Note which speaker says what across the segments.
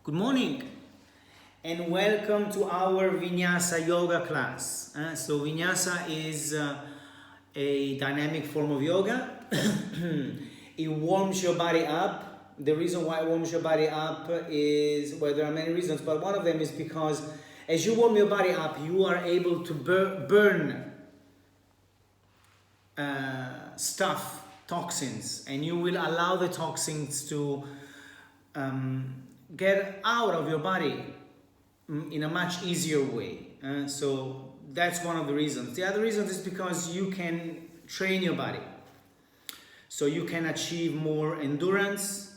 Speaker 1: Good morning and welcome to our Vinyasa Yoga class. So Vinyasa is a dynamic form of yoga. It warms your body up. The reason why it warms your body up is, well, there are many reasons, but one of them is because as you warm your body up, you are able to burn stuff, toxins, and you will allow the toxins to get out of your body in a much easier way. So that's one of the reasons. The other reason is because you can train your body. So you can achieve more endurance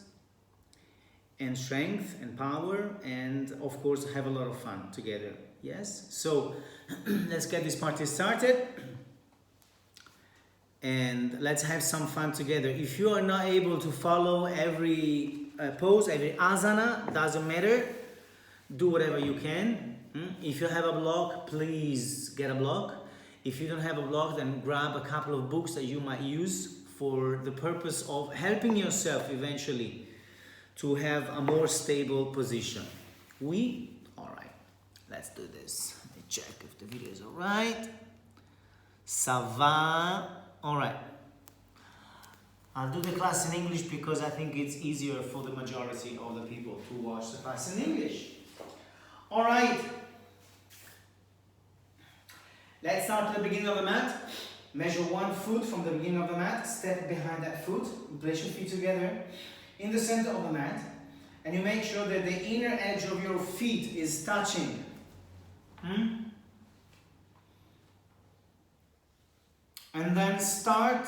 Speaker 1: and strength and power and of course have a lot of fun together. Yes? So let's get this party started. And let's have some fun together. If you are not able to follow every pose, every asana, doesn't matter. Do whatever you can. If you have a block, please get a block. If you don't have a block, then grab a couple of books that you might use for the purpose of helping yourself eventually to have a more stable position. All right, let's do this. Let me check if the video is all right. Ça va? All right. I'll do the class in English because I think it's easier for the majority of the people to watch the class in English. All right. Let's start at the beginning of the mat. Measure 1 foot from the beginning of the mat. Step behind that foot. Place your feet together in the center of the mat. And you make sure that the inner edge of your feet is touching. And then start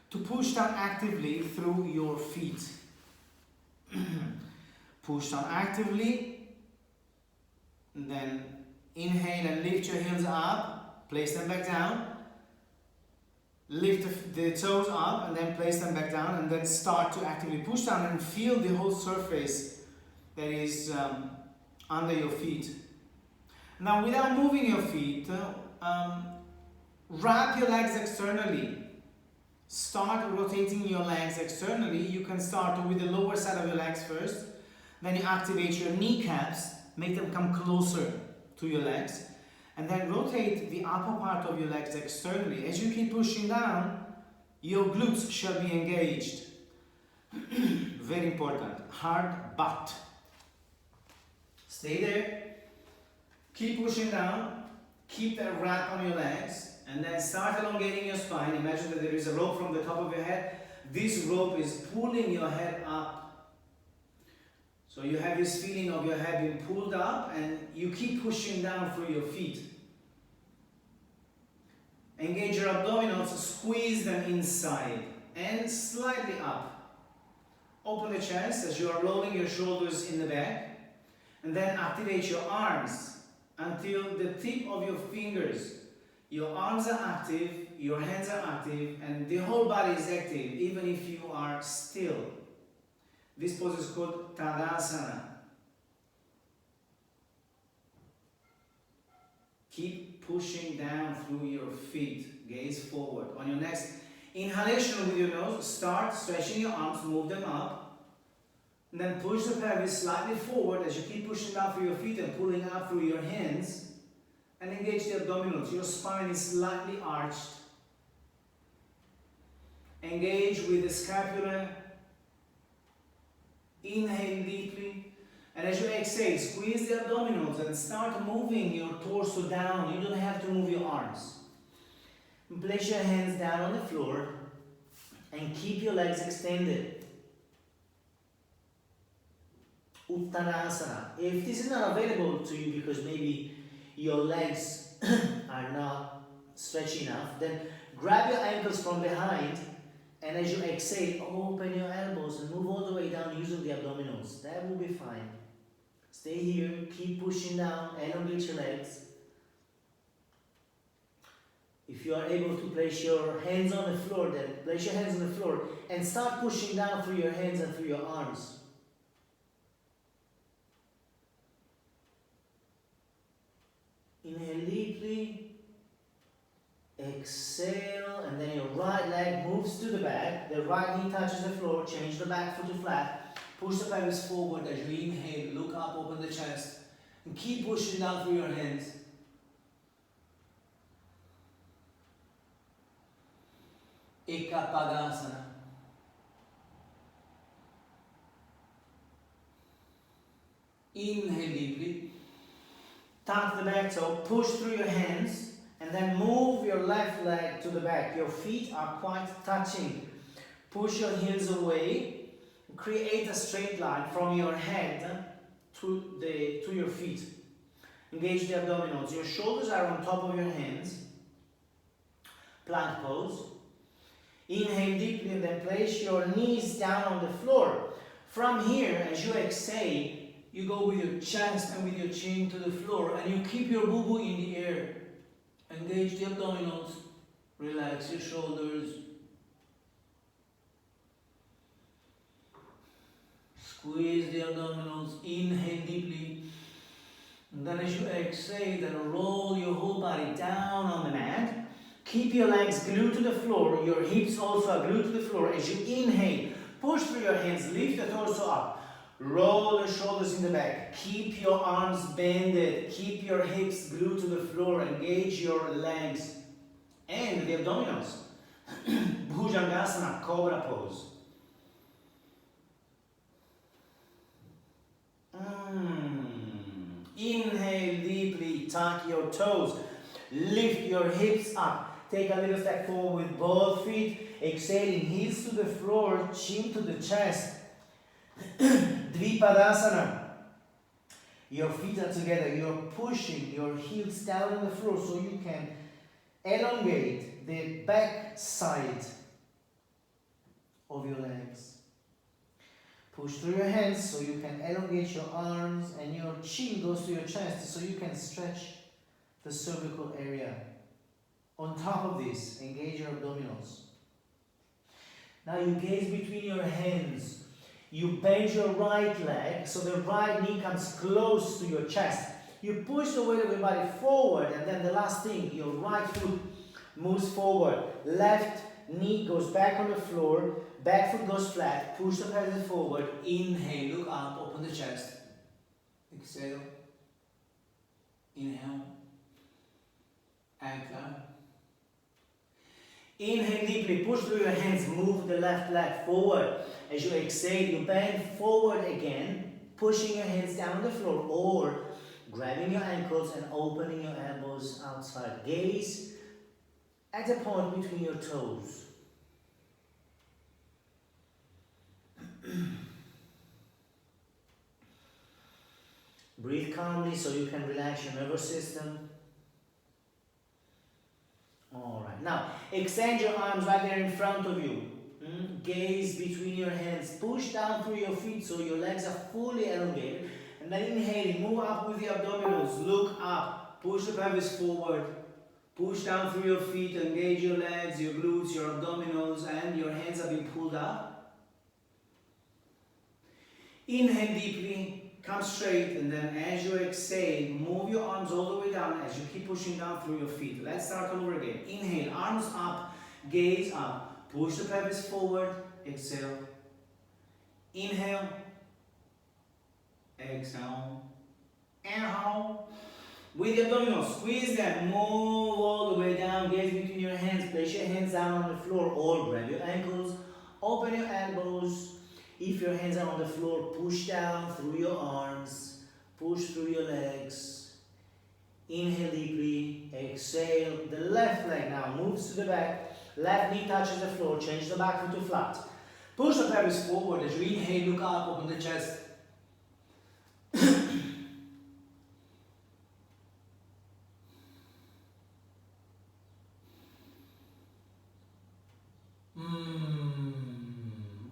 Speaker 1: to push down actively through your feet. Push down actively. And then inhale and lift your heels up. Place them back down. Lift the toes up and then place them back down. And then start to actively push down and feel the whole surface that is under your feet. Now without moving your feet, wrap your legs externally. Start rotating your legs externally. You can start with the lower side of your legs first. Then you activate your kneecaps. Make them come closer to your legs. And then rotate the upper part of your legs externally. As you keep pushing down, your glutes shall be engaged. Very important. Hard butt. Stay there. Keep pushing down. Keep that wrap on your legs. And then start elongating your spine. Imagine that there is a rope from the top of your head. This rope is pulling your head up. So you have this feeling of your head being pulled up and you keep pushing down through your feet. Engage your abdominals, squeeze them inside and slightly up. Open the chest as you are rolling your shoulders in the back. And then activate your arms until the tip of your fingers. Your arms are active, your hands are active, and the whole body is active, even if you are still. This pose is called Tadasana. Keep pushing down through your feet, gaze forward. On your next inhalation with your nose, start stretching your arms, move them up. And then push the pelvis slightly forward as you keep pushing down through your feet and pulling up through your hands. And engage the abdominals. Your spine is slightly arched. Engage with the scapula. Inhale deeply. And as you exhale, squeeze the abdominals and start moving your torso down. You don't have to move your arms. Place your hands down on the floor and keep your legs extended. Uttanasana. If this is not available to you because maybe your legs are not stretchy enough, then grab your ankles from behind and as you exhale, open your elbows and move all the way down using the abdominals. That will be fine. Stay here, keep pushing down, elongate your legs. If you are able to place your hands on the floor, then place your hands on the floor and start pushing down through your hands and through your arms. Inhale deeply, exhale, and then your right leg moves to the back, the right knee touches the floor, change the back foot to flat, Push the pelvis forward as you inhale, look up, open the chest, and keep pushing down through your hands. Ekapadasana. Inhale deeply. Tuck the back toe, push through your hands, and then move your left leg to the back. Your feet are quite touching. Push your heels away. Create a straight line from your head to your feet. Engage the abdominals. Your shoulders are on top of your hands. Plank pose. Inhale deeply and then place your knees down on the floor. From here, as you exhale, you go with your chest and with your chin to the floor, and you keep your boo-boo in the air. Engage the abdominals. Relax your shoulders. Squeeze the abdominals. Inhale deeply. And then as you exhale, then roll your whole body down on the mat. Keep your legs glued to the floor. Your hips also are glued to the floor. As you inhale, push through your hands. Lift the torso up. Roll the shoulders in the back. Keep your arms bended. Keep your hips glued to the floor. Engage your legs and the abdominals. Bhujangasana, cobra pose. Inhale deeply, tuck your toes. Lift your hips up. Take a little step forward with both feet. Exhaling, heels to the floor, chin to the chest. Dvipadasana. Your feet are together. You're pushing your heels down on the floor so you can elongate the back side of your legs. Push through your hands so you can elongate your arms, and your chin goes to your chest so you can stretch the cervical area. On top of this, engage your abdominals. Now you gaze between your hands. You bend your right leg so the right knee comes close to your chest. You push the weight of your body forward, and then the last thing, your right foot moves forward. Left knee goes back on the floor. Back foot goes flat. Push the pelvis forward. Inhale, look up, open the chest. Exhale. Inhale. Anchor. Inhale deeply, push through your hands, move the left leg forward. As you exhale, you bend forward again, pushing your hands down on the floor, or grabbing your ankles and opening your elbows outside. Gaze at the point between your toes. Breathe calmly so you can relax your nervous system. Alright, now extend your arms right there in front of you. Gaze between your hands. Push down through your feet so your legs are fully elongated. And then inhaling, move up with the abdominals. Look up. Push the pelvis forward. Push down through your feet. Engage your legs, your glutes, your abdominals, and your hands are being pulled up. Inhale deeply. Come straight, and then as you exhale, move your arms all the way down as you keep pushing down through your feet. Let's start over again. Inhale, arms up, gaze up. Push the pelvis forward, exhale. Inhale, exhale, inhale. With the abdominals, squeeze them, move all the way down, gaze between your hands. Place your hands down on the floor or grab your ankles, open your elbows. If your hands are on the floor, push down through your arms, push through your legs. Inhale deeply, exhale. The left leg now moves to the back, left knee touches the floor, change the back foot to flat. Push the pelvis forward as you inhale, look up, open the chest.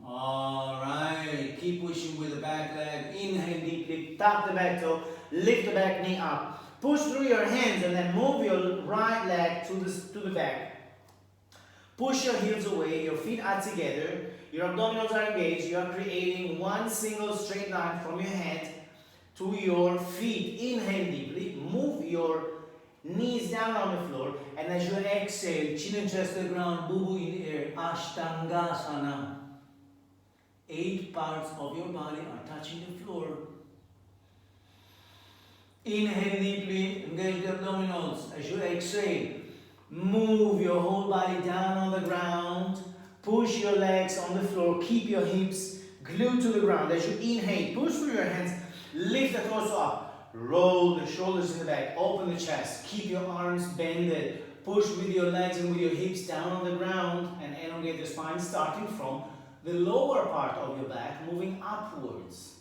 Speaker 1: Alright, keep pushing with the back leg. Inhale deeply, tap the back toe, lift the back knee up. Push through your hands and then move your right leg to the back. Push your heels away, your feet are together, your abdominals are engaged. You are creating one single straight line from your head to your feet. Inhale deeply, move your knees down on the floor, and as you exhale, chin and chest to the ground, boo-boo in the air, Ashtangasana. 8 parts of your body are touching the floor. Inhale deeply, engage the abdominals. As you exhale, move your whole body down on the ground. Push your legs on the floor. Keep your hips glued to the ground. As you inhale, push through your hands. Lift the torso up. Roll the shoulders in the back. Open the chest. Keep your arms bended. Push with your legs and with your hips down on the ground. And elongate the spine, starting from the lower part of your back, moving upwards.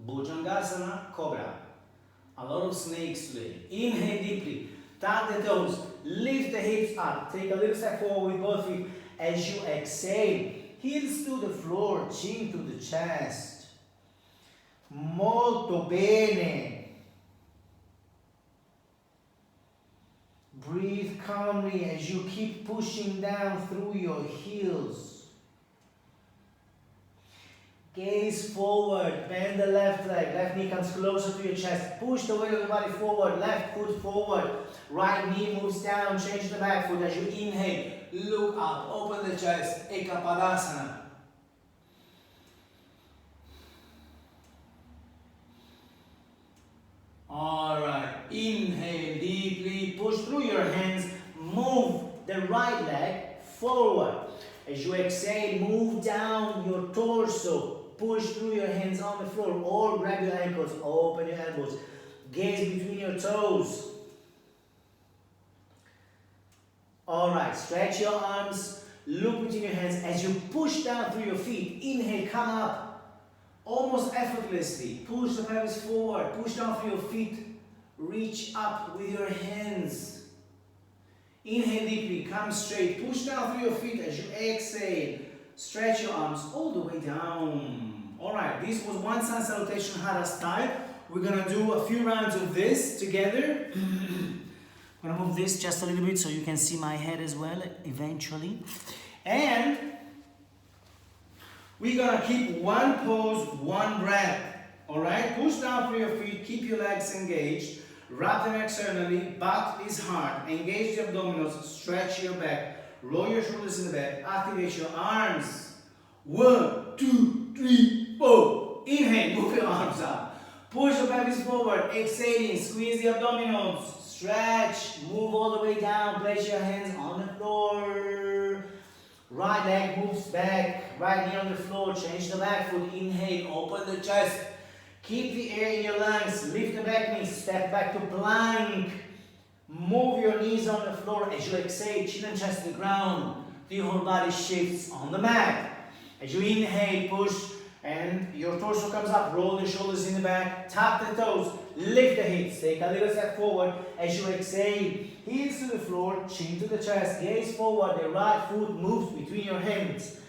Speaker 1: Bhujangasana, Cobra. A lot of snakes today. Inhale deeply. Tuck the toes. Lift the hips up. Take a little step forward with both feet. As you exhale, heels to the floor, chin to the chest. Molto bene. Breathe calmly as you keep pushing down through your heels. Gaze forward, bend the left leg, left knee comes closer to your chest. Push the weight of the body forward, left foot forward. Right knee moves down, change the back foot as you inhale. Look up, open the chest, Ekapadasana. Alright, inhale deeply, push through your hands, move the right leg forward. As you exhale, move down your torso. Push through your hands on the floor or grab your ankles, open your elbows, gaze between your toes. Alright, stretch your arms, look between your hands as you push down through your feet. Inhale, come up, almost effortlessly. Push the pelvis forward, push down through your feet, reach up with your hands. Inhale deeply, come straight, push down through your feet as you exhale. Stretch your arms all the way down. Alright, this was one sun salutation Hara style. We're gonna do a few rounds of this together. I'm gonna move this just a little bit so you can see my head as well eventually. And we're gonna keep one pose, one breath. Alright, push down through your feet, keep your legs engaged. Wrap them externally, butt is hard. Engage the abdominals, stretch your back. Roll your shoulders in the back, activate your arms. 1, 2, 3, 4. Inhale, move your arms up. Push the pelvis forward, exhaling, squeeze the abdominals. Stretch, move all the way down, place your hands on the floor. Right leg moves back, right knee on the floor, change the back foot. Inhale, open the chest. Keep the air in your lungs, lift the back knee, step back to plank. Move your knees on the floor as you exhale, chin and chest to the ground. The whole body shifts on the mat. As you inhale, push, and your torso comes up, roll the shoulders in the back, tap the toes, lift the hips, take a little step forward. As you exhale, heels to the floor, chin to the chest, gaze forward, the right foot moves between your hands.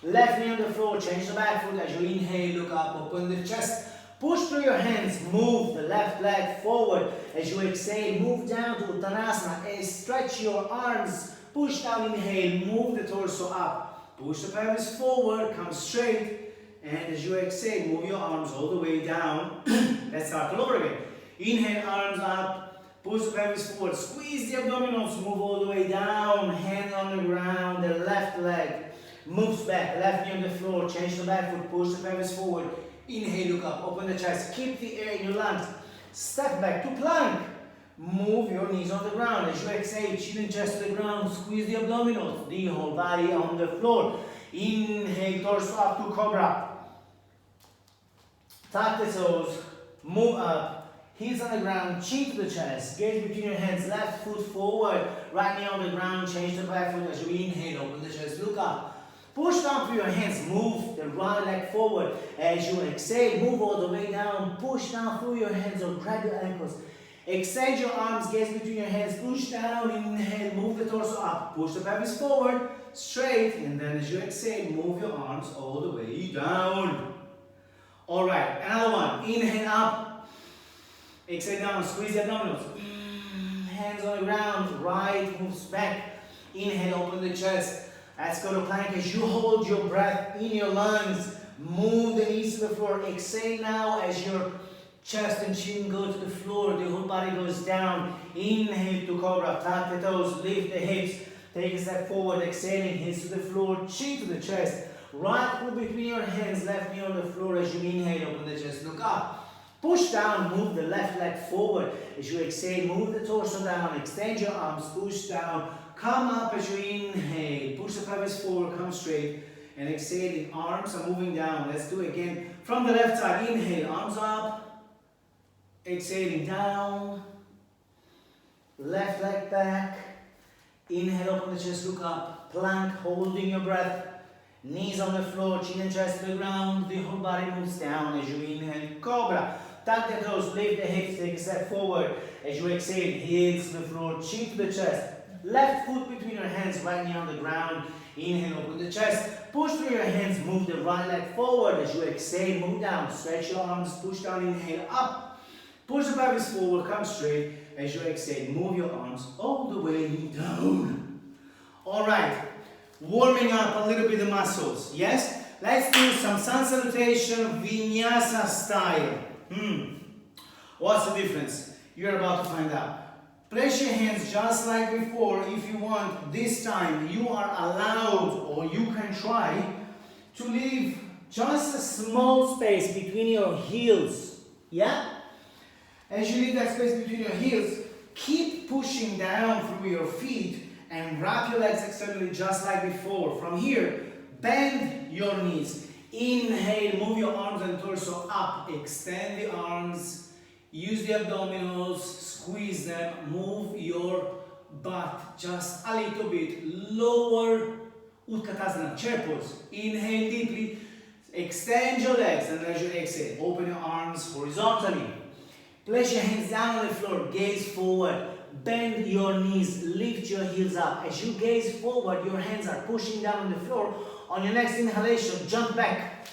Speaker 1: Left knee on the floor, change the back foot. As you inhale, look up, open the chest. Push through your hands, move the left leg forward. As you exhale, move down to Uttanasana. Stretch your arms, push down, inhale, move the torso up. Push the pelvis forward, come straight. And as you exhale, move your arms all the way down. Let's start all over again. Inhale, arms up, push the pelvis forward, squeeze the abdominals, move all the way down. Hand on the ground, the left leg moves back, left knee on the floor, change the back foot, push the pelvis forward. Inhale, look up, open the chest, keep the air in your lungs. Step back to plank. Move your knees on the ground. As you exhale, chin and chest to the ground, squeeze the abdominals, the whole body on the floor. Inhale, torso up to Cobra. Tuck the toes, move up, heels on the ground, chin to the chest, gaze between your hands, left foot forward, right knee on the ground, change the back foot. As you inhale, open the chest, look up. Push down through your hands, move the right leg forward. As you exhale, move all the way down, push down through your hands or grab your ankles. Extend your arms, gaze between your hands, push down, inhale, move the torso up, push the pelvis forward, straight, and then as you exhale, move your arms all the way down. Alright, another one, inhale up, exhale down, squeeze the abdominals, hands on the ground, right moves back, inhale, open the chest. Let's go to plank as you hold your breath in your lungs. Move the knees to the floor. Exhale now as your chest and chin go to the floor. The whole body goes down. Inhale to Cobra. Tuck the toes. Lift the hips. Take a step forward. Exhaling. Hands to the floor. Chin to the chest. Right foot between your hands, left knee on the floor as you inhale, open the chest, look up. Push down, move the left leg forward. As you exhale, move the torso down, extend your arms, push down, come up as you inhale, push the pelvis forward, come straight, and exhaling, arms are moving down. Let's do it again. From the left side, inhale, arms up, exhaling down, left leg back, inhale, open the chest, look up, plank, holding your breath, knees on the floor, chin and chest to the ground, the whole body moves down as you inhale, cobra. Tuck the toes, lift the hips, take a step forward. As you exhale, heels to the floor, chin to the chest. Left foot between your hands, right knee on the ground. Inhale, open the chest. Push through your hands, move the right leg forward. As you exhale, move down. Stretch your arms, push down, inhale, up. Push the pelvis forward, come straight. As you exhale, move your arms all the way down. Alright, warming up a little bit the muscles, yes? Let's do some sun salutation, Vinyasa style. What's the difference? You're about to find out. Place your hands just like before. If you want, this time you are allowed, or you can try to leave just a small space between your heels. Yeah? As you leave that space between your heels, keep pushing down through your feet and wrap your legs externally just like before. From here, bend your knees. Inhale, move your arms and torso up. Extend the arms. Use the abdominals. Squeeze them. Move your butt just a little bit. Lower Utkatasana, chair pose. Inhale deeply. Extend your legs, and as you exhale, open your arms horizontally. Place your hands down on the floor. Gaze forward. Bend your knees. Lift your heels up. As you gaze forward, your hands are pushing down on the floor. On your next inhalation, jump back.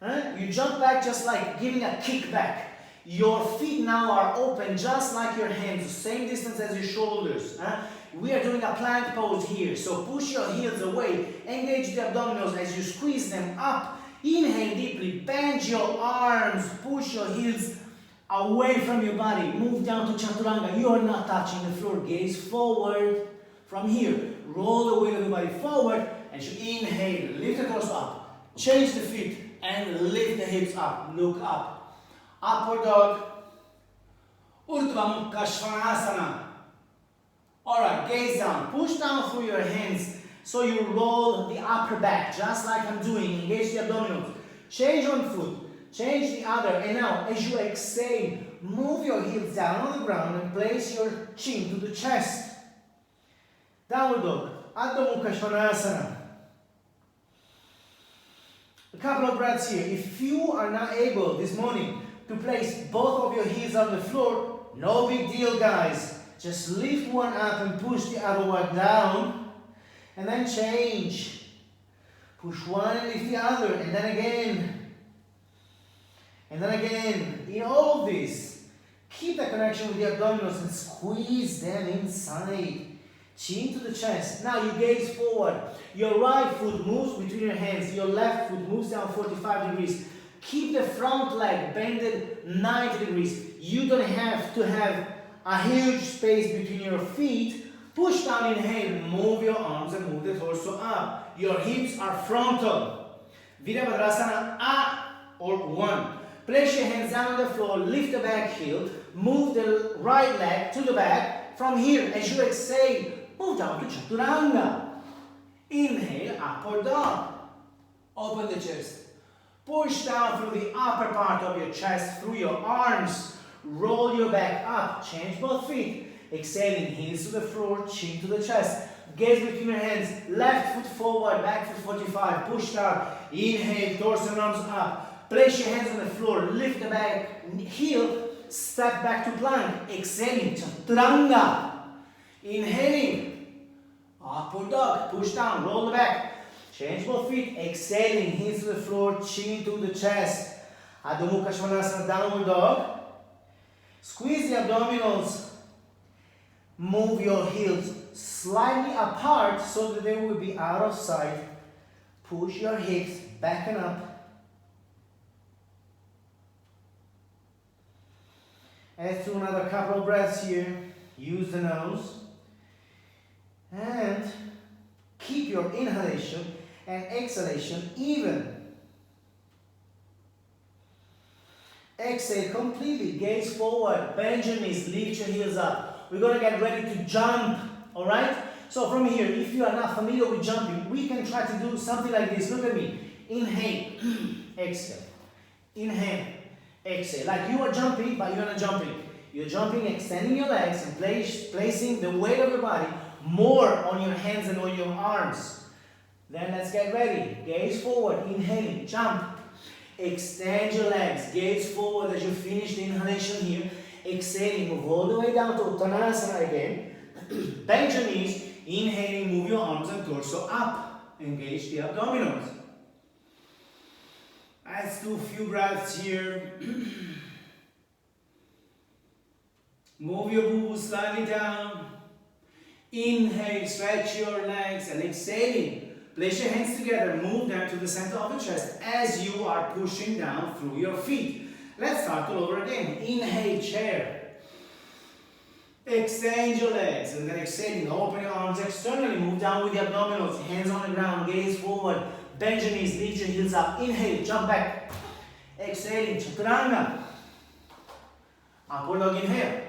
Speaker 1: You jump back just like giving a kick back. Your feet now are open just like your hands, same distance as your shoulders. We are doing a plank pose here, so push your heels away, engage the abdominals as you squeeze them up. Inhale deeply, bend your arms, push your heels away from your body, move down to Chaturanga. You are not touching the floor, gaze forward. From here, roll the weight of the body forward. As you inhale, lift the torso up, change the feet, and lift the hips up. Look up. Upward dog. Urdhva Mukha Svanasana. Alright, gaze down. Push down through your hands so you roll the upper back, just like I'm doing. Engage the abdominals. Change one foot, change the other. And now, as you exhale, move your heels down on the ground and place your chin to the chest. Downward dog, Adho Mukha Svanasana. A couple of breaths here. If you are not able this morning to place both of your heels on the floor, no big deal, guys. Just lift one up and push the other one down, and then change. Push one and lift the other, and then again. And then again. In all of this, keep the connection with the abdominals and squeeze them inside. Chin to the chest. Now you gaze forward. Your right foot moves between your hands. Your left foot moves down 45 degrees. Keep the front leg bended 90 degrees. You don't have to have a huge space between your feet. Push down, inhale. Move your arms and move the torso up. Your hips are frontal. Virabhadrasana, or 1. Place your hands down on the floor. Lift the back heel. Move the right leg to the back. From here, as you exhale, move down to Chaturanga. Inhale, upward dog. Open the chest. Push down through the upper part of your chest, through your arms. Roll your back up. Change both feet. Exhaling, heels to the floor, chin to the chest. Gaze between your hands. Left foot forward, back foot 45. Push down. Inhale, torso and arms up. Place your hands on the floor. Lift the back heel. Step back to plank. Exhaling, Chaturanga. Inhaling, upward dog, push down, roll the back, change both feet, exhaling, heels to the floor, chin to the chest. Adho Mukha Svanasana, downward dog. Squeeze the abdominals, move your heels slightly apart so that they will be out of sight. Push your hips back and up. Let's do another couple of breaths here. Use the nose. And keep your inhalation and exhalation even. Exhale completely, gaze forward, bend your knees, lift your heels up. We're going to get ready to jump, alright? So from here, if you are not familiar with jumping, we can try to do something like this. Look at me. Inhale, exhale. Inhale, exhale. Like you are jumping, but you're not jumping. You're jumping, extending your legs and placing the weight of your body more on your hands and on your arms. Then let's get ready. Gaze forward, inhaling, jump. Extend your legs, gaze forward as you finish the inhalation here. Exhaling, move all the way down to Uttanasana again. Bend your knees, inhaling, move your arms and torso up. Engage the abdominals. Let's do a few breaths here. Move your booty slightly down. Inhale, stretch your legs, and exhaling. Place your hands together, move them to the center of the chest as you are pushing down through your feet. Let's start all over again. Inhale, chair. Extend your legs, and then exhaling, open your arms externally, move down with the abdominals, hands on the ground, gaze forward, bend your knees, lift your heels up. Inhale, jump back. Exhaling, chaturanga. Upward dog, inhale.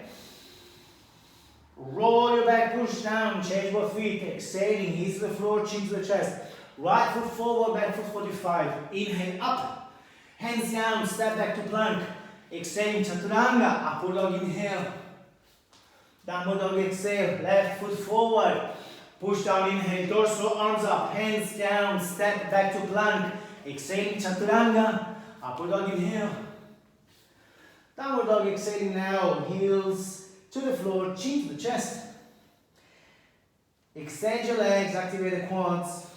Speaker 1: Roll your back, push down, change your feet, exhaling, heels to the floor, chin to the chest. Right foot forward, back foot 45. Inhale, up. Hands down, step back to plank. Exhaling, chaturanga, upward dog, inhale. Downward dog, exhale, left foot forward. Push down, inhale, torso, arms up, hands down, step back to plank. Exhaling, chaturanga, upward dog, inhale. Downward dog, exhaling now, heels to the floor, chin to the chest. Extend your legs, activate the quads.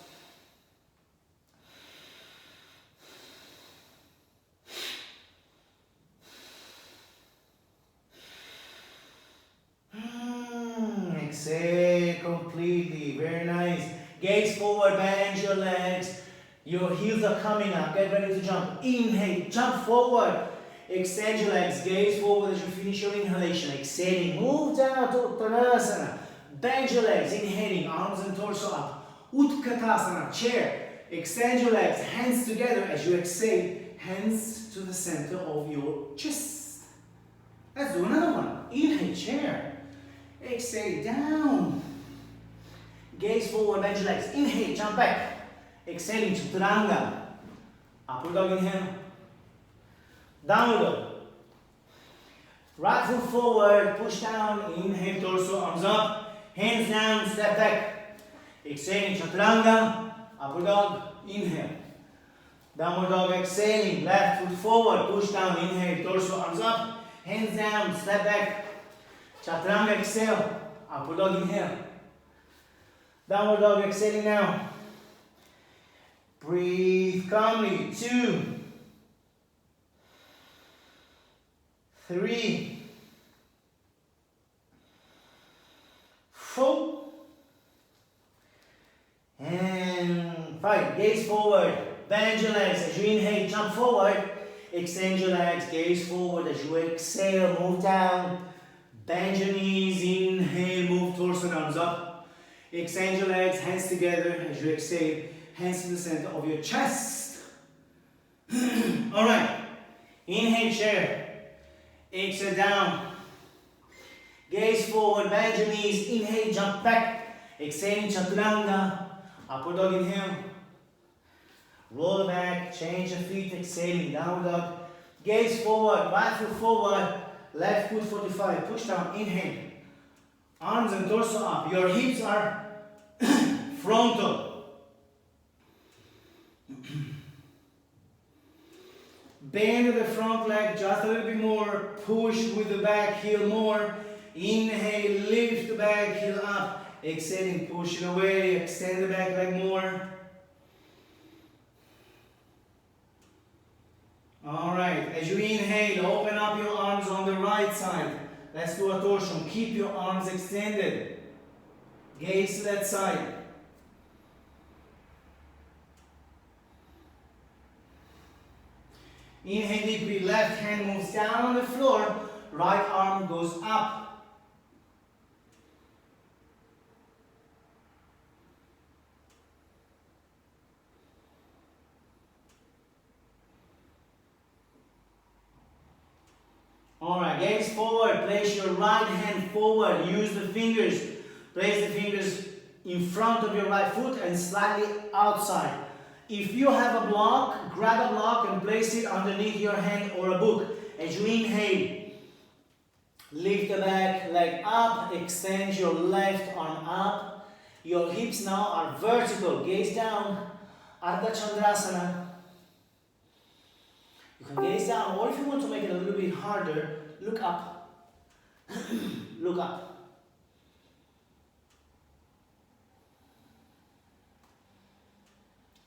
Speaker 1: Exhale completely, very nice. Gaze forward, bend your legs. Your heels are coming up, get ready to jump. Inhale, jump forward. Extend your legs, gaze forward as you finish your inhalation. Exhaling, move down to Uttanasana. Bend your legs, inhaling, arms and torso up. Utkatasana, chair. Extend your legs, hands together as you exhale. Hands to the center of your chest. Let's do another one. Inhale, chair. Exhale, down. Gaze forward, bend your legs. Inhale, jump back. Exhaling, chaturanga. Upward dog, inhale. Downward dog. Right foot forward, push down, inhale, torso, arms up, hands down, step back. Exhaling, chaturanga, upward dog, inhale. Downward dog, exhaling, left foot forward, push down, inhale, torso, arms up, hands down, step back. Chaturanga, exhale, upward dog, inhale. Downward dog, exhaling now. Breathe calmly, 2, 3, 4, and 5. Gaze forward, bend your legs as you inhale, jump forward. Extend your legs, gaze forward as you exhale, move down. Bend your knees, inhale, move torso and arms up. Extend your legs, hands together as you exhale, hands to the center of your chest. Alright, inhale, chair. Exhale, down. Gaze forward, bend your knees, inhale, jump back. Exhaling, chaturanga. Upward dog, inhale. Roll back, change your feet, exhaling, downward dog. Gaze forward, right foot forward, left foot 45. Push down, inhale. Arms and torso up. Your hips are frontal. Bend the front leg just a little bit more. Push with the back heel more. Inhale, lift the back heel up. Exhaling, push it away. Extend the back leg more. Alright, as you inhale, open up your arms on the right side. Let's do a torsion. Keep your arms extended. Gaze to that side. Inhale deeply, left hand moves down on the floor, right arm goes up. Alright, gaze forward. Place your right hand forward. Use the fingers. Place the fingers in front of your right foot and slightly outside. If you have a block, grab a block and place it underneath your hand or a book. As you inhale, lift the back leg up, extend your left arm up. Your hips now are vertical. Gaze down. Ardha Chandrasana. You can gaze down, or if you want to make it a little bit harder, look up. Look up.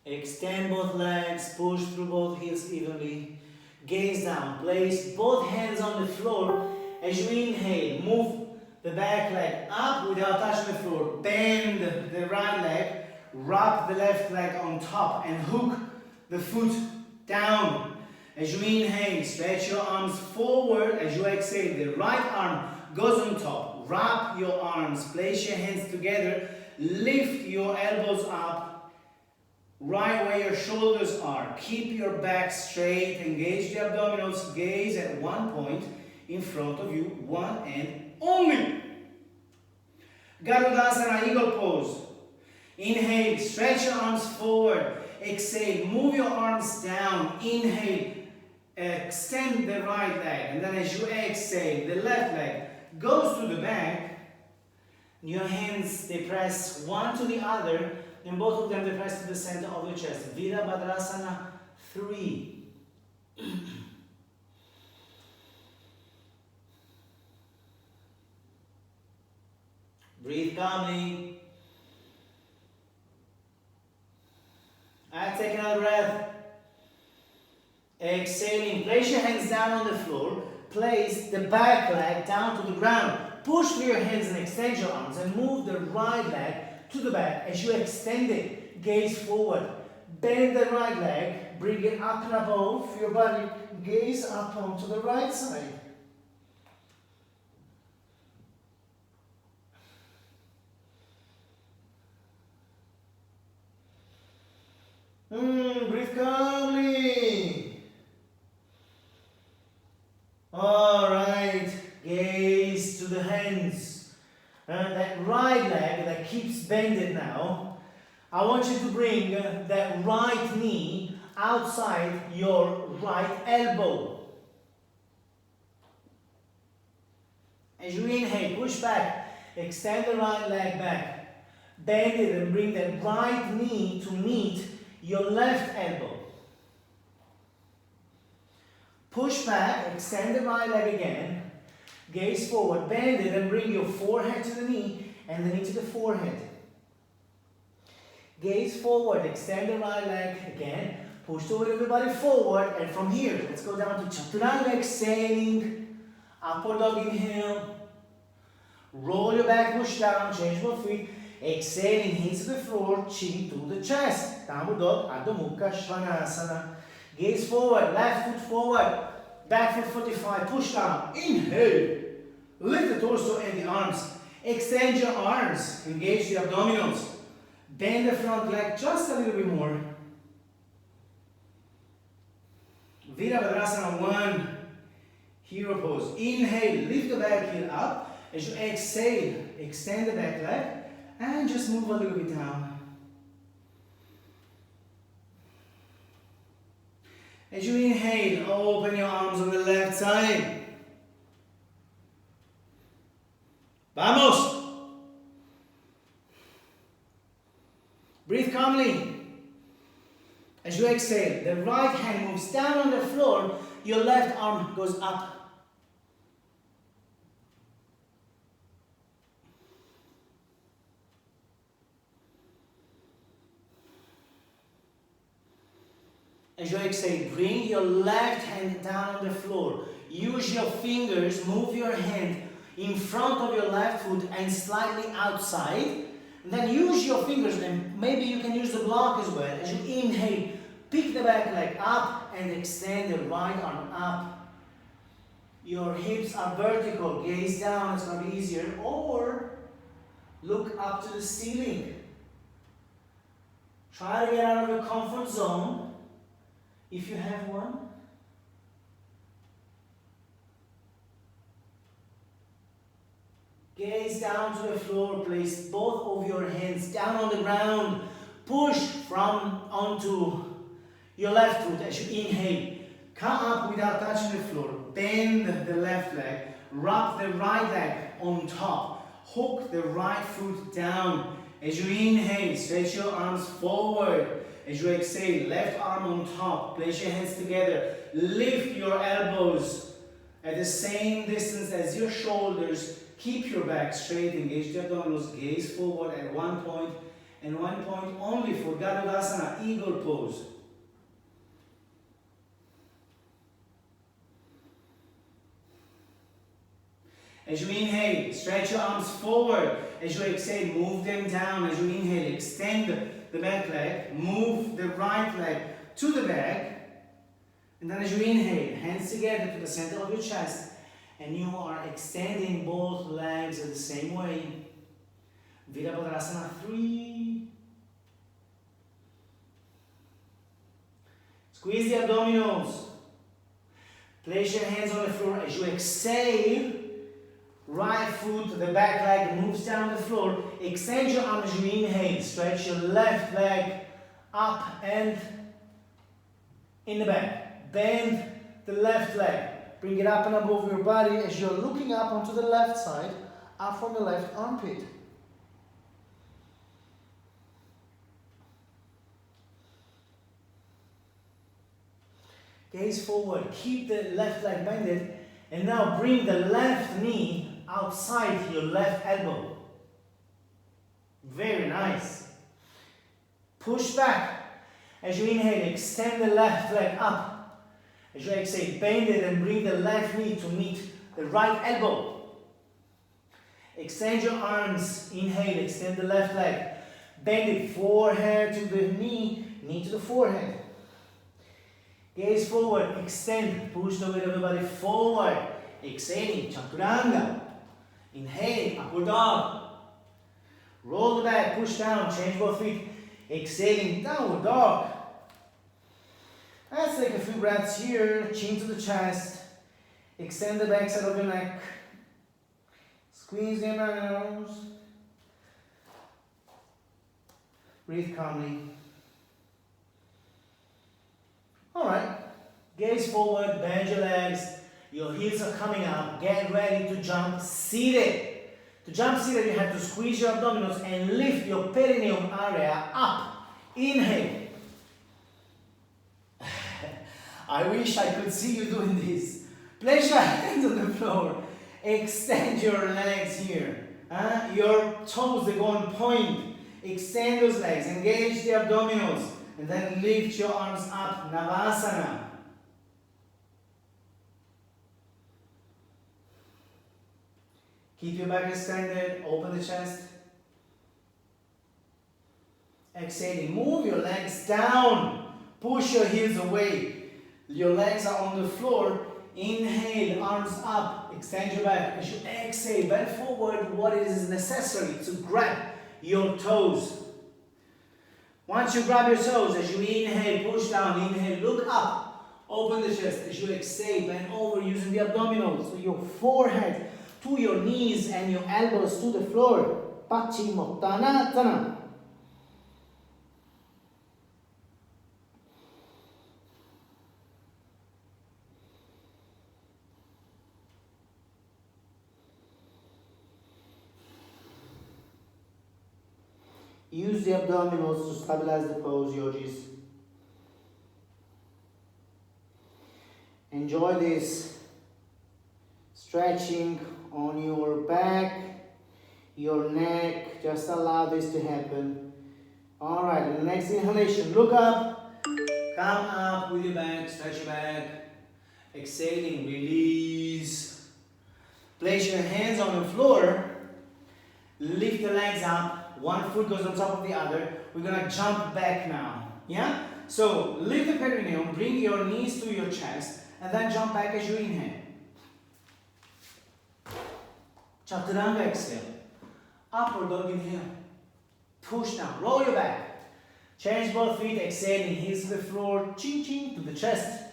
Speaker 1: Extend both legs, push through both heels evenly. Gaze down. Place both hands on the floor. As you inhale, move the back leg up without touching the floor. Bend the right leg. Wrap the left leg on top and hook the foot down. As you inhale, stretch your arms forward. As you exhale, the right arm goes on top. Wrap your arms. Place your hands together. Lift your elbows up. Right where your shoulders are. Keep your back straight. Engage the abdominals. Gaze at one point in front of you. One and only. Garudasana, eagle pose. Inhale, stretch your arms forward. Exhale, move your arms down. Inhale, extend the right leg. And then as you exhale, the left leg goes to the back. Your hands, they press one to the other. And both of them, they press to the center of the chest. Virabhadrasana 3. Breathe calmly. Take another breath. Exhaling. Place your hands down on the floor. Place the back leg down to the ground. Push through your hands and extend your arms and move the right leg to the back. As you extend it, gaze forward. Bend the right leg. Bring it up and above your body. Gaze up onto the right side. Breathe calmly. Alright, gaze to the hands. That right leg that keeps bended now, I want you to bring that right knee outside your right elbow. As you inhale, push back, extend the right leg back. Bend it and bring that right knee to meet your left elbow. Push back, extend the right leg again. Gaze forward, bend it and bring your forehead to the knee and the knee to the forehead. Gaze forward, extend the right leg again. Push the weight of your body forward, and from here, let's go down to Chaturanga, exhaling. Upward dog inhale. Roll your back, push down, change both feet. Exhaling, hands to the floor, chin to the chest. Downward dog, Adho Mukha Svanasana. Gaze forward, left foot forward. Back foot 45, push down. Inhale. Lift the torso and the arms. Extend your arms. Engage the abdominals. Bend the front leg just a little bit more. Virabhadrasana 1. Hero pose. Inhale, lift the back heel up. As you exhale, extend the back leg. And just move a little bit down. As you inhale, open your arms on the left side. Vamos! Breathe calmly. As you exhale, the right hand moves down on the floor, your left arm goes up. As you exhale, bring your left hand down on the floor. Use your fingers, move your hand in front of your left foot and slightly outside. And then use your fingers, and maybe you can use the block as well. As you inhale, pick the back leg up and extend the right arm up. Your hips are vertical, gaze down, it's going to be easier. Or look up to the ceiling. Try to get out of your comfort zone. If you have one. Gaze down to the floor. Place both of your hands down on the ground. Push from onto your left foot as you inhale. Come up without touching the floor. Bend the left leg. Wrap the right leg on top. Hook the right foot down. As you inhale, stretch your arms forward. As you exhale, left arm on top. Place your hands together. Lift your elbows at the same distance as your shoulders. Keep your back straight. Engage the abdominals. Gaze forward at one point and one point only for GROOVEASANA, eagle pose. As you inhale, stretch your arms forward. As you exhale, move them down. As you inhale, extend the back leg. Move the right leg to the back. And then as you inhale, hands together to the center of your chest. And you are extending both legs in the same way. Virabhadrasana 3. Squeeze the abdominals. Place your hands on the floor. As you exhale, right foot to the back leg moves down the floor. Extend your arms as you inhale. Stretch your left leg up and in the back. Bend the left leg. Bring it up and above your body as you're looking up onto the left side, up from the left armpit. Gaze forward. Keep the left leg bended. And now bring the left knee outside your left elbow. Very nice. Push back. As you inhale, extend the left leg up. As you exhale, bend it and bring the left knee to meet the right elbow. Extend your arms. Inhale, extend the left leg. Bend it, forehead to the knee, knee to the forehead. Gaze forward, extend, push the weight of the body forward. Exhaling, chaturanga. Inhale, upward dog. Roll the back, push down, change both feet. Exhaling, downward dog. Let's take a few breaths here. Chin to the chest. Extend the back side of your neck. Squeeze the nose. Breathe calmly. Alright. Gaze forward, bend your legs. Your heels are coming up. Get ready to jump seated. To jump seated, you have to squeeze your abdominals and lift your perineum area up. Inhale. I wish I could see you doing this. Place your hands on the floor. Extend your legs here. Your toes, they go on point. Extend those legs. Engage the abdominals. And then lift your arms up. Navasana. Keep your back extended. Open the chest. Exhaling. Move your legs down. Push your heels away. Your legs are on the floor. Inhale, arms up. Extend your back. As you exhale, bend forward what is necessary to grab your toes. Once you grab your toes, as you inhale, push down. Inhale, look up. Open the chest. As you exhale, bend over using the abdominals. So your forehead to your knees and your elbows to the floor. Paschimottanasana. Use the abdominals to stabilize the pose, yogis. Enjoy this stretching on your back, your neck. Just allow this to happen. Alright, in the next inhalation, look up. Come up with your back, stretch your back. Exhaling, release. Place your hands on the floor. Lift the legs up. One foot goes on top of the other. We're gonna jump back now. Yeah? So lift the perineum, bring your knees to your chest, and then jump back as you inhale. Chaturanga exhale. Upward dog inhale. Push down. Roll your back. Change both feet, exhaling, heels to the floor, chin chin to the chest.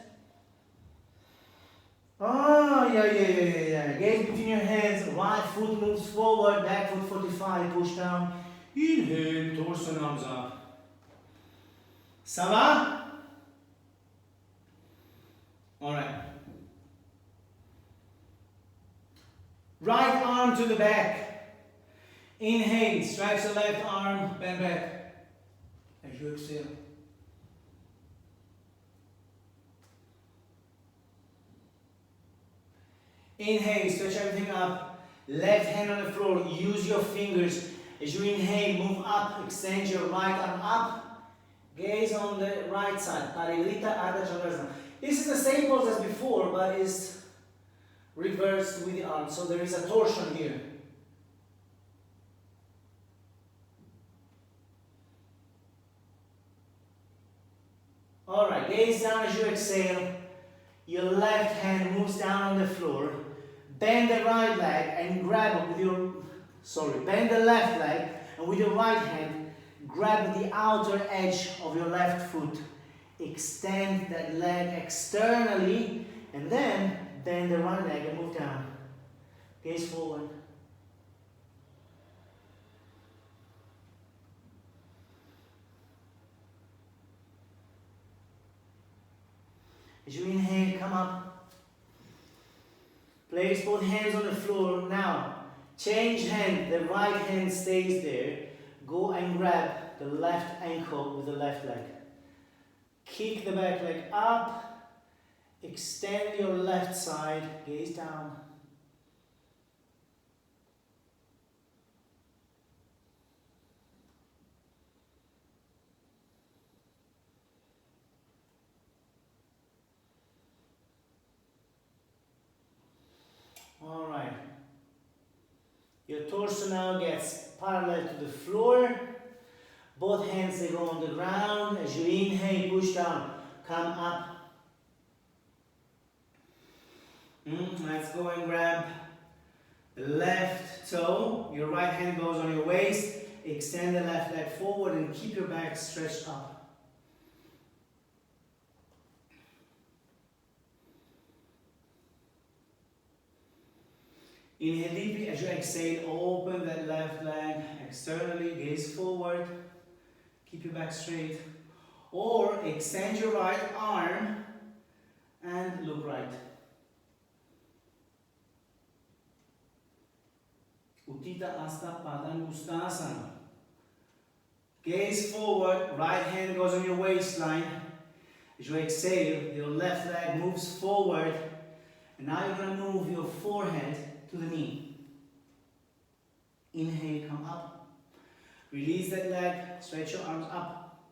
Speaker 1: Oh, yeah. Gaze between your hands, right foot moves forward, back foot 45, push down. Inhale, torso arms up. Ça va? Alright. Right arm to the back. Inhale, stretch the left arm, bend back. As you exhale. Inhale, stretch everything up. Left hand on the floor, use your fingers. As you inhale, move up, extend your right arm up. Gaze on the right side. Parivrtta Ardha Chandrasana. This is the same pose as before, but is reversed with the arm. So there is a torsion here. Alright, gaze down as you exhale. Your left hand moves down on the floor. Bend the right leg and grab it with your, bend the left leg and with your right hand, grab the outer edge of your left foot. Extend that leg externally and then bend the right leg and move down. Gaze forward. As you inhale, come up. Place both hands on the floor. Now, change hand. The right hand stays there. Go and grab the left ankle with the left leg. Kick the back leg up. Extend your left side. Gaze down. Alright. Your torso now gets parallel to the floor. Both hands they go on the ground. As you inhale, push down. Come up. Let's go and grab the left toe. Your right hand goes on your waist. Extend the left leg forward and keep your back stretched up. Inhale deeply. As you exhale, open that left leg externally, gaze forward, keep your back straight. Or extend your right arm and look right. Utthita Hasta Padangusthasana. Gaze forward, right hand goes on your waistline. As you exhale, your left leg moves forward. And now you're going to move your forehead to the knee. Inhale, come up. Release that leg, stretch your arms up.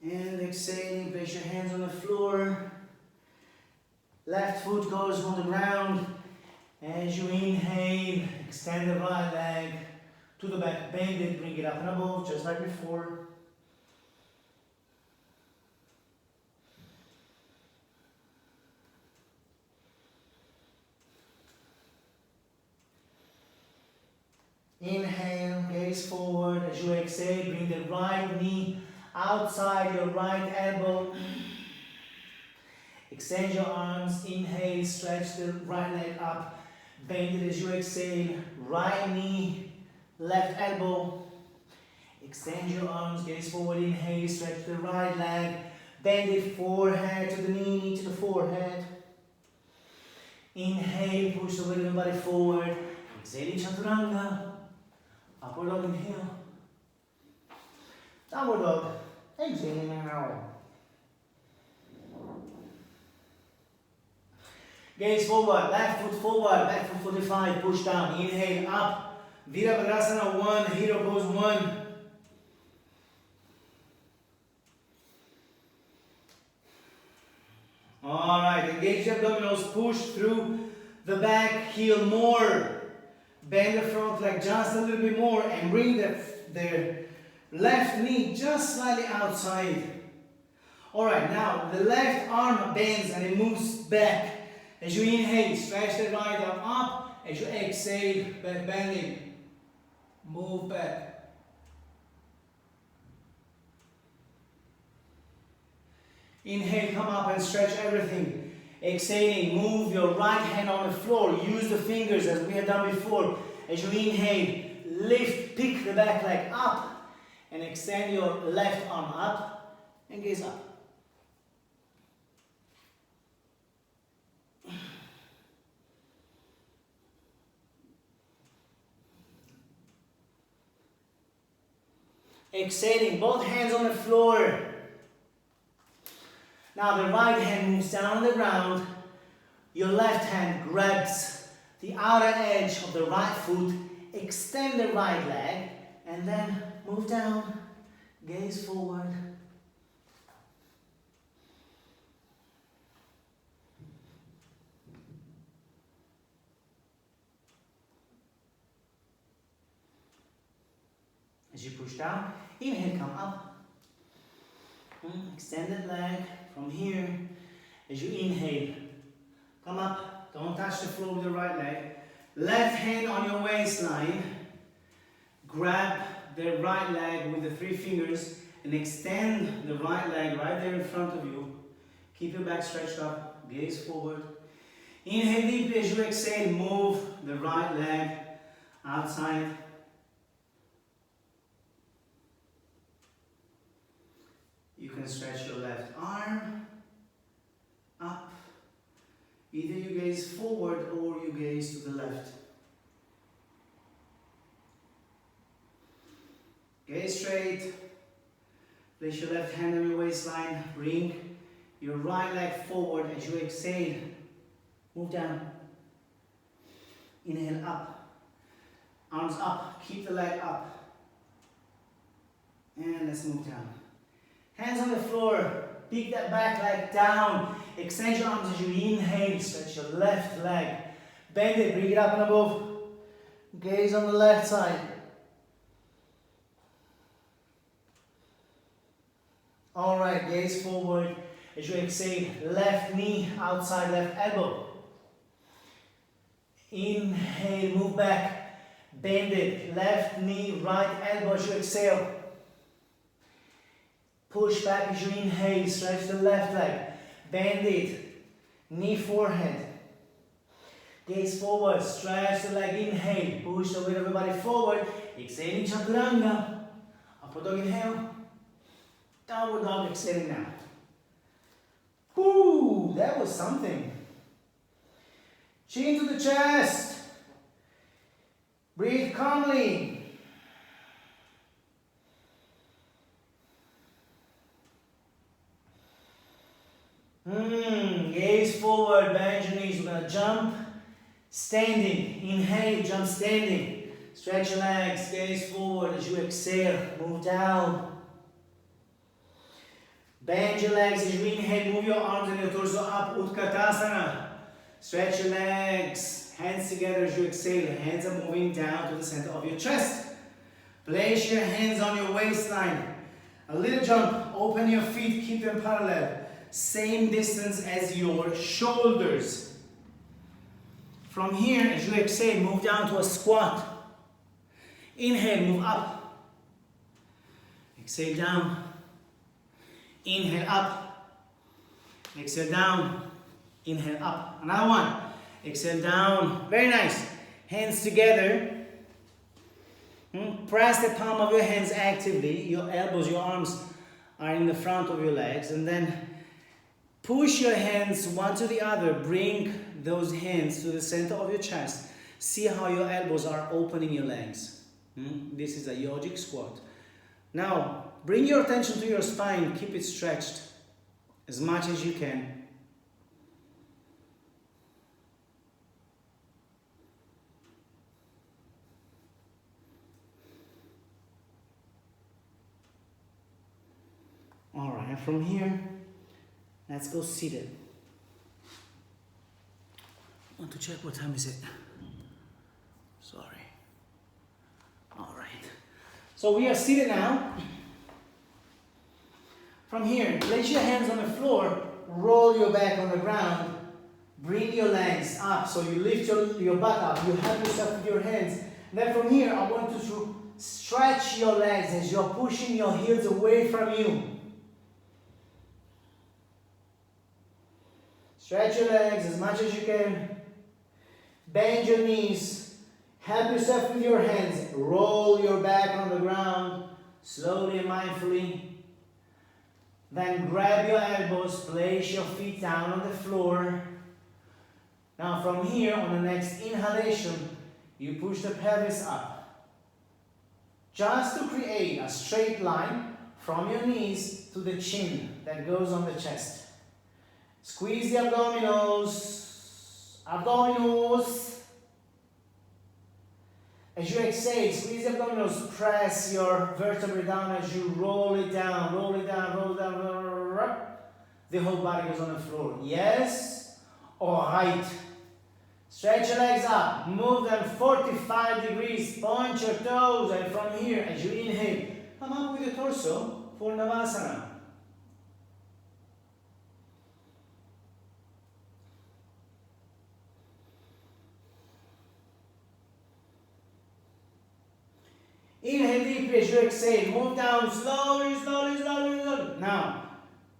Speaker 1: And exhaling, place your hands on the floor. Left foot goes on the ground. As you inhale, extend the right leg to the back, bend it, bring it up and above, just like before. Inhale, gaze forward. As you exhale, bring the right knee outside your right elbow. Extend your arms. Inhale, stretch the right leg up. Bend it as you exhale. Right knee, left elbow. Extend your arms, gaze forward. Inhale, stretch the right leg. Bend it, forehead to the knee to the forehead. Inhale, push the weight of your body forward. Exhale, chaturanga. Upward dog, inhale. Downward dog. Exhale. Gaze forward, left foot forward, back foot 45, push down, inhale, up. Virabhadrasana 1, hero pose 1. Alright, engage the abdominals, push through the back heel more. Bend the front leg just a little bit more and bring the left knee just slightly outside. Alright, now the left arm bends and it moves back. As you inhale, stretch the right arm up. As you exhale, back bending. Move back. Inhale, come up and stretch everything. Exhaling, move your right hand on the floor. Use the fingers as we have done before. As you inhale, lift, pick the back leg up and extend your left arm up and gaze up. Exhaling, both hands on the floor. Now the right hand moves down on the ground. Your left hand grabs the outer edge of the right foot. Extend the right leg and then move down. Gaze forward. As you push down, inhale, come up. Extended leg from here. As you inhale, come up. Don't touch the floor with the right leg. Left hand on your waistline. Grab the right leg with the 3 fingers and extend the right leg right there in front of you. Keep your back stretched up. Gaze forward. Inhale deeply. As you exhale, move the right leg outside. You can stretch your left arm up. Either you gaze forward or you gaze to the left. Gaze straight. Place your left hand on your waistline. Bring your right leg forward as you exhale. Move down. Inhale up. Arms up. Keep the leg up. And let's move down. Hands on the floor, pick that back leg down, extend your arms as you inhale, stretch your left leg, bend it, bring it up and above, gaze on the left side. Alright, gaze forward as you exhale, left knee outside left elbow. Inhale, move back, bend it, left knee, right elbow as you exhale. Push back as you inhale, stretch the left leg, bend it, knee forehead. Gaze forward, stretch the leg, inhale, push the weight of your body forward, exhaling chaturanga. Upward dog inhale, downward dog exhaling now. Whoo, that was something. Chin to the chest, breathe calmly. Gaze forward, bend your knees. We're gonna jump, standing. Inhale, jump standing. Stretch your legs, gaze forward as you exhale. Move down. Bend your legs as you inhale. Move your arms and your torso up. Utkatasana. Stretch your legs. Hands together as you exhale. Hands are moving down to the center of your chest. Place your hands on your waistline. A little jump. Open your feet. Keep them parallel. Same distance as your shoulders. From here, as you exhale, move down to a squat. Inhale, move up. Exhale down. Inhale up. Exhale down. Inhale up. Another one. Exhale down. Very nice. Hands together. Press the palm of your hands actively. Your elbows, your arms are in the front of your legs. And then push your hands one to the other. Bring those hands to the center of your chest. See how your elbows are opening your legs. This is a yogic squat. Now, bring your attention to your spine. Keep it stretched as much as you can. All right, and from here, let's go seated. I want to check what time is it. Sorry. All right. So we are seated now. From here, place your hands on the floor, roll your back on the ground, bring your legs up. So you lift your butt up, you help yourself with your hands. Then from here, I want you to stretch your legs as you're pushing your heels away from you. Stretch your legs as much as you can. Bend your knees. Help yourself with your hands. Roll your back on the ground. Slowly and mindfully. Then grab your elbows. Place your feet down on the floor. Now from here, on the next inhalation, you push the pelvis up. Just to create a straight line from your knees to the chin that goes on the chest. Squeeze the abdominals. Abdominals. As you exhale, squeeze the abdominals. Press your vertebrae down as you roll it down. Roll it down, roll it down, roll it. The whole body goes on the floor. Yes or right. Stretch your legs up, move them 45 degrees, point your toes, and from here, as you inhale, come up with your torso for Navasana. Inhale deeply as you exhale, move down slowly, slowly, slowly, slowly. Now,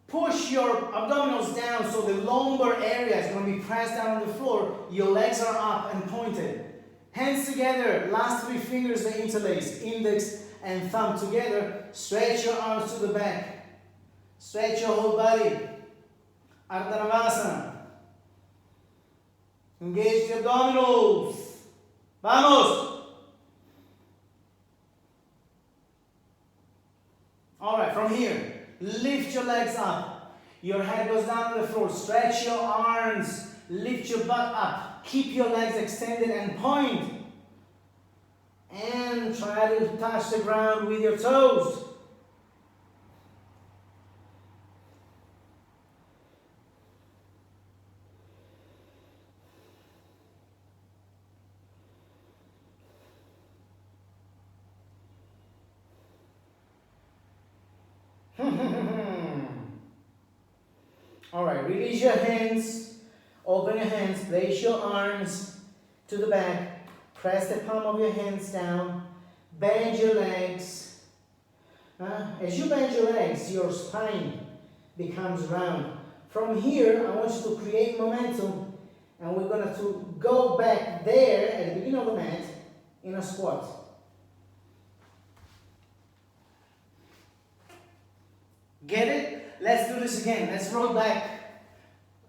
Speaker 1: push your abdominals down so the lumbar area is going to be pressed down on the floor. Your legs are up and pointed. Hands together. Last 3 fingers they interlace. Index and thumb together. Stretch your arms to the back. Stretch your whole body. Ardha Navasana. Engage the abdominals. Vamos. Alright, from here. Lift your legs up. Your head goes down on the floor. Stretch your arms. Lift your butt up. Keep your legs extended and point. And try to touch the ground with your toes. Alright, release your hands, open your hands, place your arms to the back, press the palm of your hands down, bend your legs. As you bend your legs, your spine becomes round. From here, I want you to create momentum, and we're going to go back there at the beginning of the mat in a squat. Get it? Let's do this again. Let's roll back.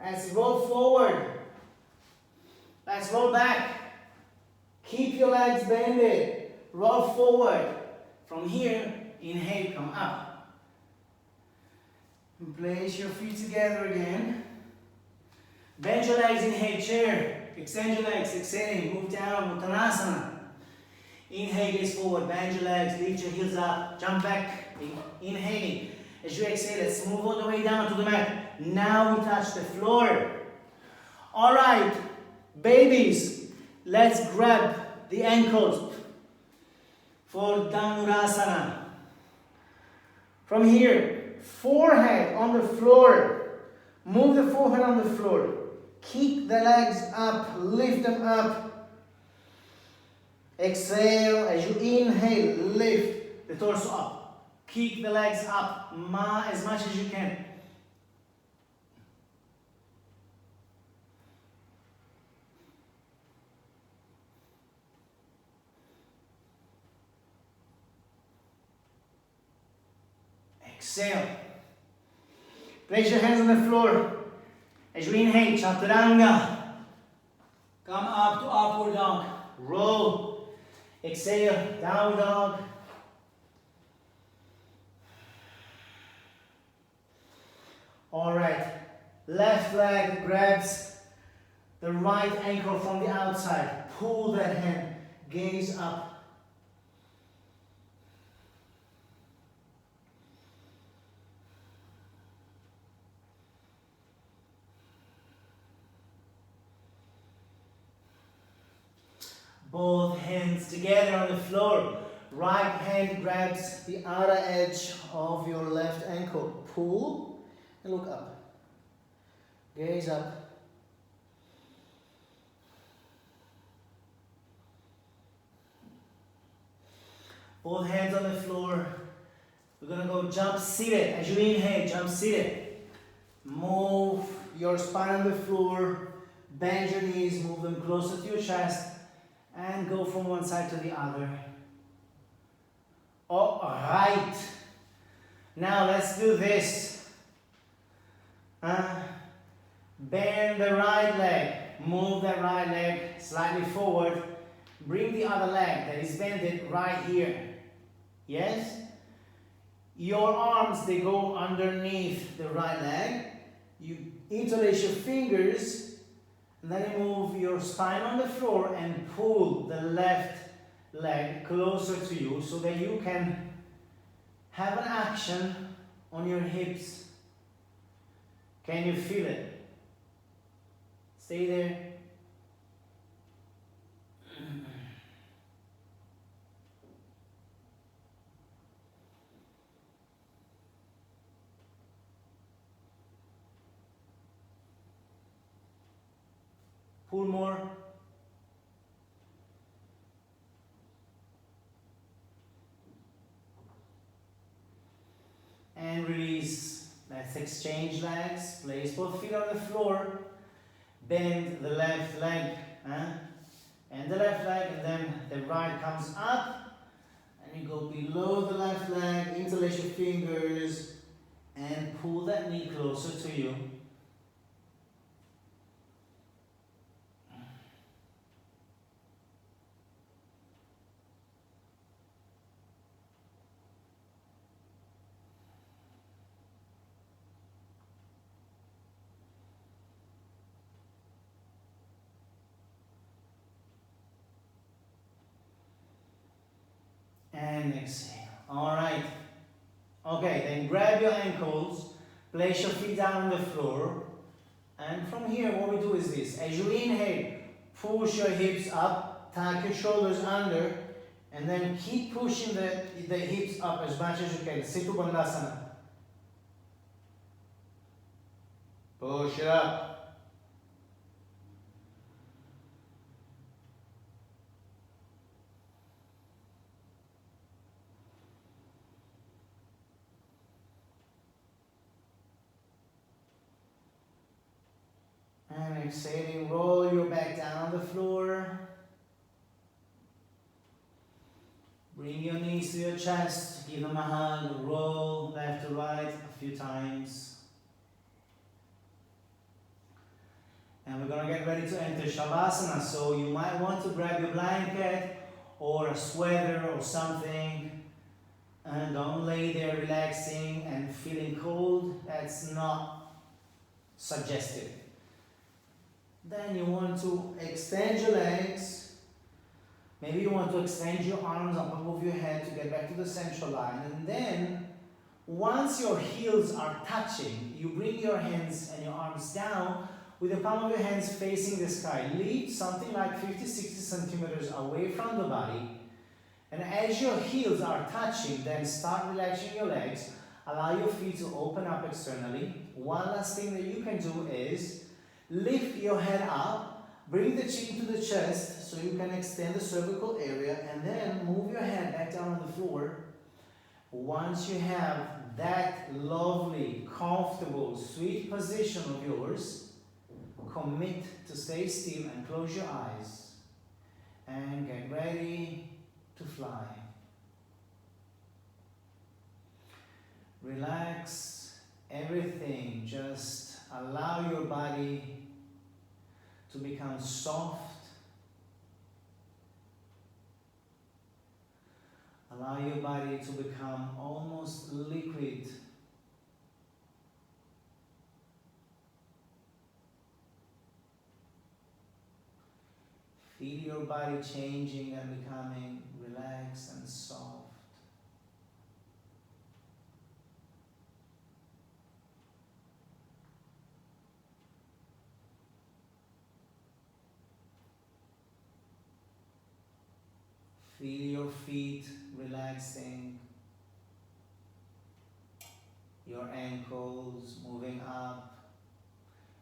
Speaker 1: Let's roll forward. Let's roll back. Keep your legs bended. Roll forward. From here, inhale, come up. And place your feet together again. Bend your legs, inhale, chair. Extend your legs, exhaling, move down, Uttanasana. Inhale, gaze forward, bend your legs, lift your heels up, jump back, inhaling. As you exhale, let's move all the way down to the mat. Now we touch the floor. Alright, babies, let's grab the ankles for Dhanurasana. From here, forehead on the floor. Move the forehead on the floor. Keep the legs up, lift them up. Exhale, as you inhale, lift the torso up. Keep the legs up as much as you can. Exhale. Place your hands on the floor. As you inhale, Chaturanga. Come up to upward dog. Roll. Exhale, down dog. Alright, left leg grabs the right ankle from the outside. Pull that hand, gaze up. Both hands together on the floor. Right hand grabs the outer edge of your left ankle. Pull. And look up. Gaze up. Both hands on the floor. We're going to go jump seated. As you inhale, jump seated. Move your spine on the floor, bend your knees, move them closer to your chest, and go from one side to the other. All right. Now let's do this. Bend the right leg, move that right leg slightly forward, bring the other leg that is bended right here. Yes? Your arms, they go underneath the right leg. You interlace your fingers, and then you move your spine on the floor and pull the left leg closer to you so that you can have an action on your hips. Can you feel it? Stay there. Pull more. And release. Let's exchange legs. Place both feet on the floor. Bend the left leg. And the left leg, and then the right comes up. And you go below the left leg, interlace your fingers, and pull that knee closer to you. And exhale. All right. Okay, then grab your ankles, place your feet down on the floor, and from here what we do is this. As you inhale, push your hips up, tuck your shoulders under, and then keep pushing the hips up as much as you can. Setu Bandhasana. Push it up. And exhaling, roll your back down on the floor. Bring your knees to your chest, give them a hug, roll left to right a few times. And we're going to get ready to enter Shavasana, so you might want to grab your blanket or a sweater or something. And don't lay there relaxing and feeling cold. That's not suggested. Then you want to extend your legs. Maybe you want to extend your arms up above your head to get back to the central line. And then, once your heels are touching, you bring your hands and your arms down with the palm of your hands facing the sky. Lift something like 50-60 centimeters away from the body. And as your heels are touching, then start relaxing your legs. Allow your feet to open up externally. One last thing that you can do is lift your head up, bring the chin to the chest so you can extend the cervical area, and then move your head back down on the floor. Once you have that lovely, comfortable, sweet position of yours, commit to stay still and close your eyes and get ready to fly. Relax everything, just allow your body to become soft. Allow your body to become almost liquid. Feel your body changing and becoming relaxed and soft. Feel your feet relaxing, your ankles moving up,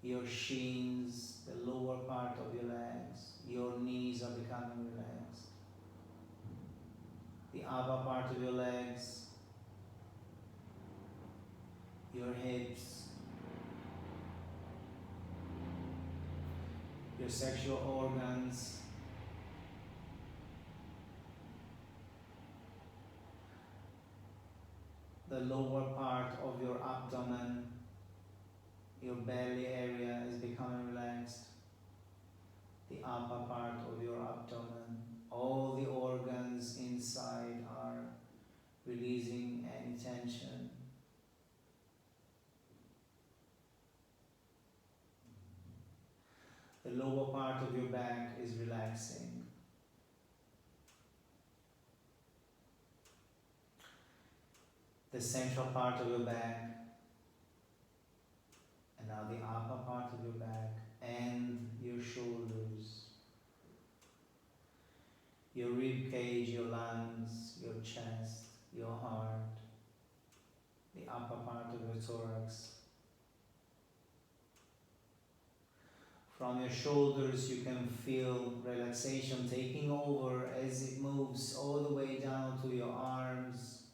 Speaker 1: your shins, the lower part of your legs, your knees are becoming relaxed, the upper part of your legs, your hips, your sexual organs, the lower part of your abdomen, your belly area is becoming relaxed, the upper part of your abdomen, all the organs inside are releasing any tension. The lower part of your back is relaxing. The central part of your back, and now the upper part of your back and your shoulders, your rib cage, your lungs, your chest, your heart, the upper part of your thorax. From your shoulders you can feel relaxation taking over as it moves all the way down to your arms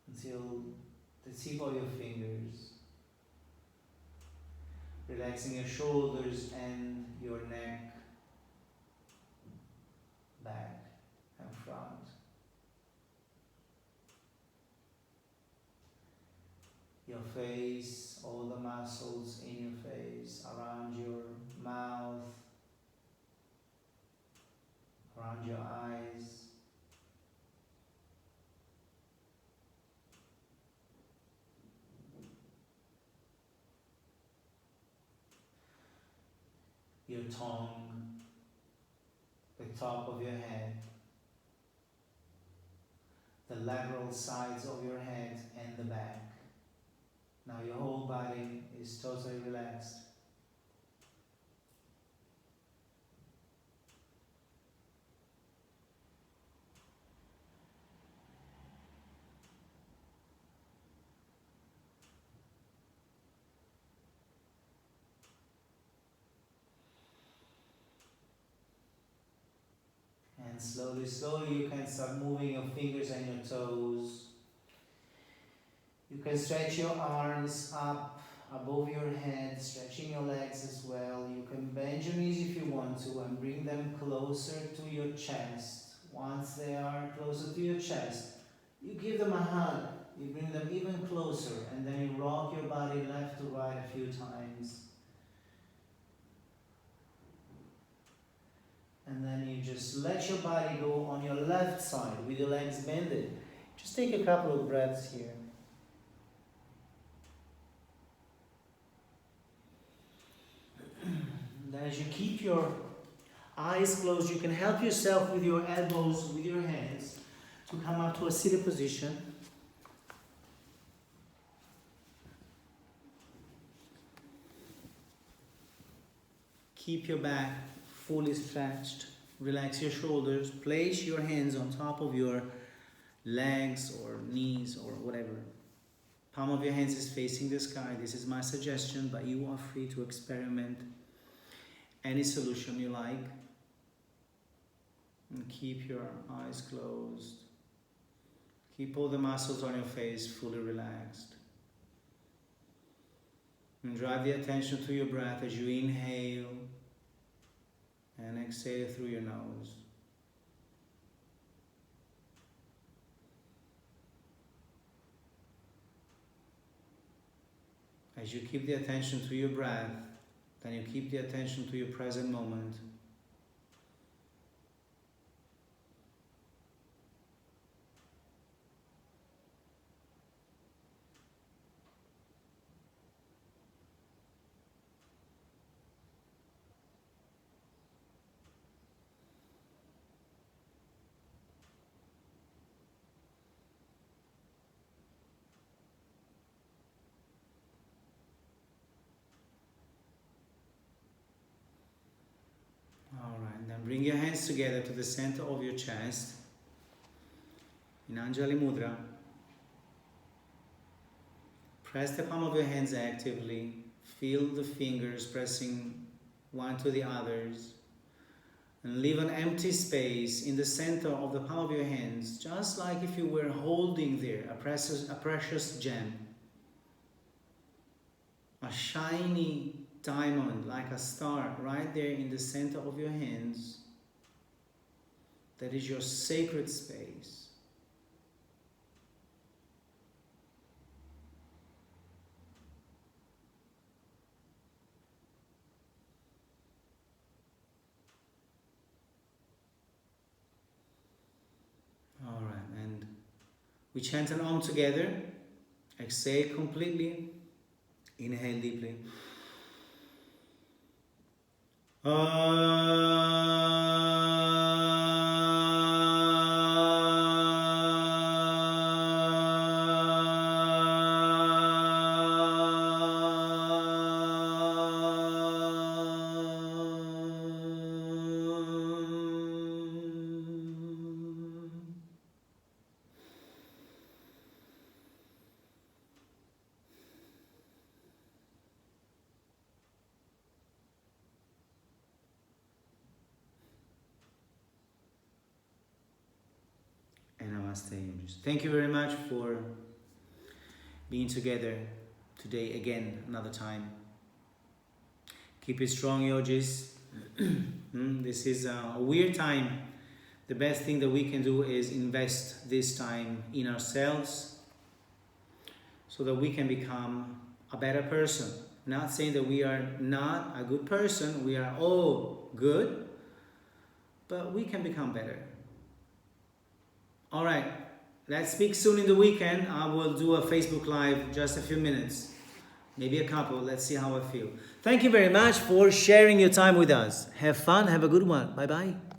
Speaker 1: until the tip of your fingers. Relaxing your shoulders and your neck, back and front. Your face, all the muscles in your face, around your mouth, around your eyes. Your tongue, the top of your head, the lateral sides of your head and the back. Now your whole body is totally relaxed. And slowly, slowly you can start moving your fingers and your toes. You can stretch your arms up above your head, stretching your legs as well. You can bend your knees if you want to and bring them closer to your chest. Once they are closer to your chest, you give them a hug. You bring them even closer and then you rock your body left to right a few times. And then you just let your body go on your left side with your legs bended. Just take a couple of breaths here. Then as you keep your eyes closed, you can help yourself with your elbows, with your hands, to come up to a seated position. Keep your back fully stretched. Relax your shoulders. Place your hands on top of your legs or knees or whatever. Palm of your hands is facing the sky. This is my suggestion, but you are free to experiment any solution you like. And keep your eyes closed. Keep all the muscles on your face fully relaxed. And drive the attention to your breath as you inhale and exhale through your nose. As you keep the attention to your breath, then you keep the attention to your present moment. Alright, then bring your hands together to the center of your chest in Anjali Mudra. Press the palm of your hands actively. Feel the fingers pressing one to the others. And leave an empty space in the center of the palm of your hands, just like if you were holding there a precious gem. A shiny diamond, like a star, right there in the center of your hands. That is your sacred space. All right, and we chant an Om together. Exhale completely. Inhale deeply. And Namaste, yogis. Thank you very much for being together today again, another time. Keep it strong, yogis. This is a weird time. The best thing that we can do is invest this time in ourselves so that we can become a better person. Not saying that we are not a good person, we are all good, but we can become better. All right, let's speak soon in the weekend. I will do a Facebook Live, just a few minutes, maybe a couple. Let's see how I feel. Thank you very much for sharing your time with us. Have fun. Have a good one. Bye-bye.